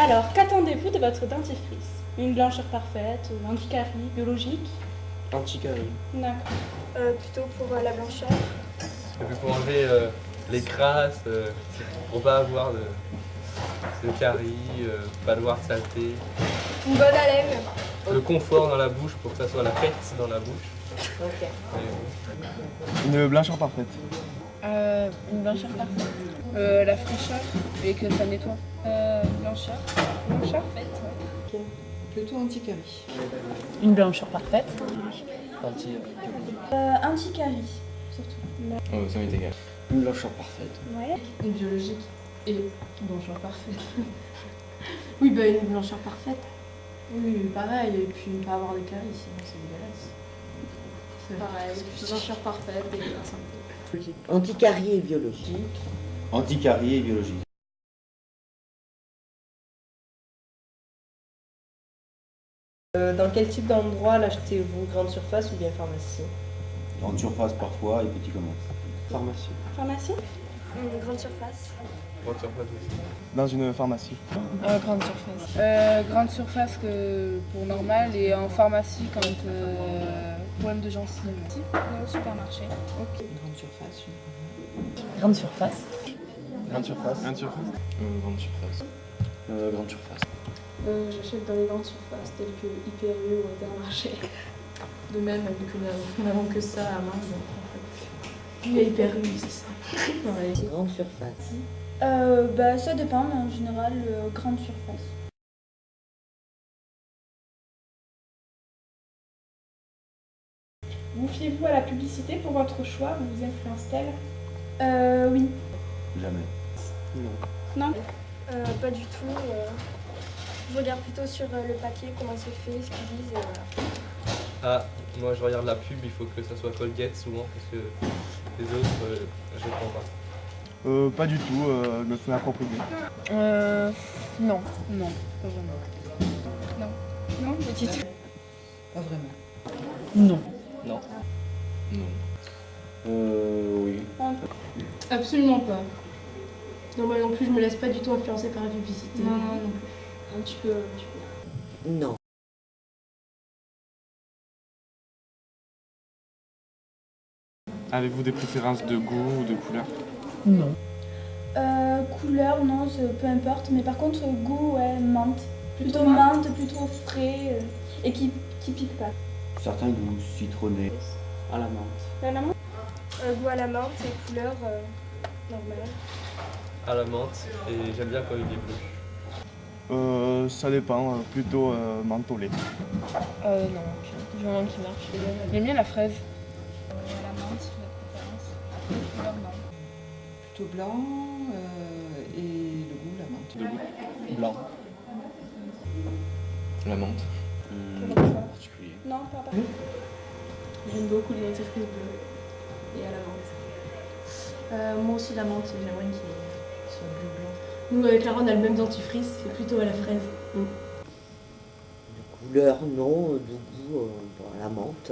Alors, qu'attendez-vous de votre dentifrice? Une blancheur parfaite, anti-carie, biologique? Anti-carie. D'accord. Plutôt pour la blancheur. Et puis pour enlever les crasses, pour pas avoir de caries, pas de voir de saleté. Une bonne haleine. Le confort dans la bouche pour que ça soit la fête dans la bouche. Ok. Une blancheur parfaite. Une blancheur parfaite. La fraîcheur et que ça nettoie. Blancheur. Blancheur faite, ouais. Plutôt anti-carie. Une blancheur parfaite. Anti-carie, surtout. Oh, ça m'est égal. Une blancheur parfaite. Ouais. Une biologique. Et une blancheur parfaite. Oui, bah une blancheur parfaite. Oui, pareil. Et puis pas avoir de caries, sinon c'est dégueulasse. C'est pareil. Une blancheur parfaite, dégueulasse. Anticarie et biologique. Anti-carie et biologique. Dans quel type d'endroit l'achetez-vous? Grande surface ou bien pharmacie? Grande surface parfois et petit commerce. Pharmacie. Pharmacie? Une grande surface. Grande surface aussi. Dans une pharmacie. Grande surface. Grande surface pour normal et en pharmacie quand problème de gencives. Au supermarché. Grande surface. Grande surface. Grande surface. Grande surface. Grande surface. Grande surface. J'achète dans les grandes surfaces telles que Hyper-U ou Intermarché. De même, vu que nous n'avons que ça à main. Puis il y a Hyper-U, c'est ça. Ouais. Grande surface. Ça dépend, mais en général, grande surface. Vous fiez-vous à la publicité pour votre choix? Vous influence-t-elle? Oui. Jamais. Non? Pas du tout. Je regarde plutôt sur le papier comment c'est fait, ce qu'ils disent. Et voilà. Ah, moi je regarde la pub, il faut que ça soit Colgate souvent parce que les autres, je ne prends pas. Pas du tout, je me fais approprier. Non, pas vraiment. Non, petite. Pas vraiment. Non. Non. Oui. Absolument pas. Non, moi non plus, je me laisse pas du tout influencer par la publicité. Non, non plus. Un petit peu. Non. Avez-vous des préférences de goût ou de couleur? Non. Couleur, non, peu importe. Mais par contre, goût, ouais, menthe. Plutôt menthe, plutôt frais et qui pique pas. Certains goûts citronnés. À la menthe. La menthe? Goût à la menthe et couleur normale. À la menthe et j'aime bien quand il est bleu. Ça dépend, plutôt menthe au lait. Non, du moment qui marche. J'aime bien la fraise. La menthe, la préférence. Couleur, non. Plutôt blanc et le goût, la menthe. De goût blanc. La menthe. Particulier. Non, pas par J'aime beaucoup les dentifrices bleues et à la menthe. Moi aussi la menthe, j'aimerais qu'il soit bleu-blanc. Nous avec Clara on a le même dentifrice, c'est plutôt à la fraise. De couleur, non. De goût, la menthe.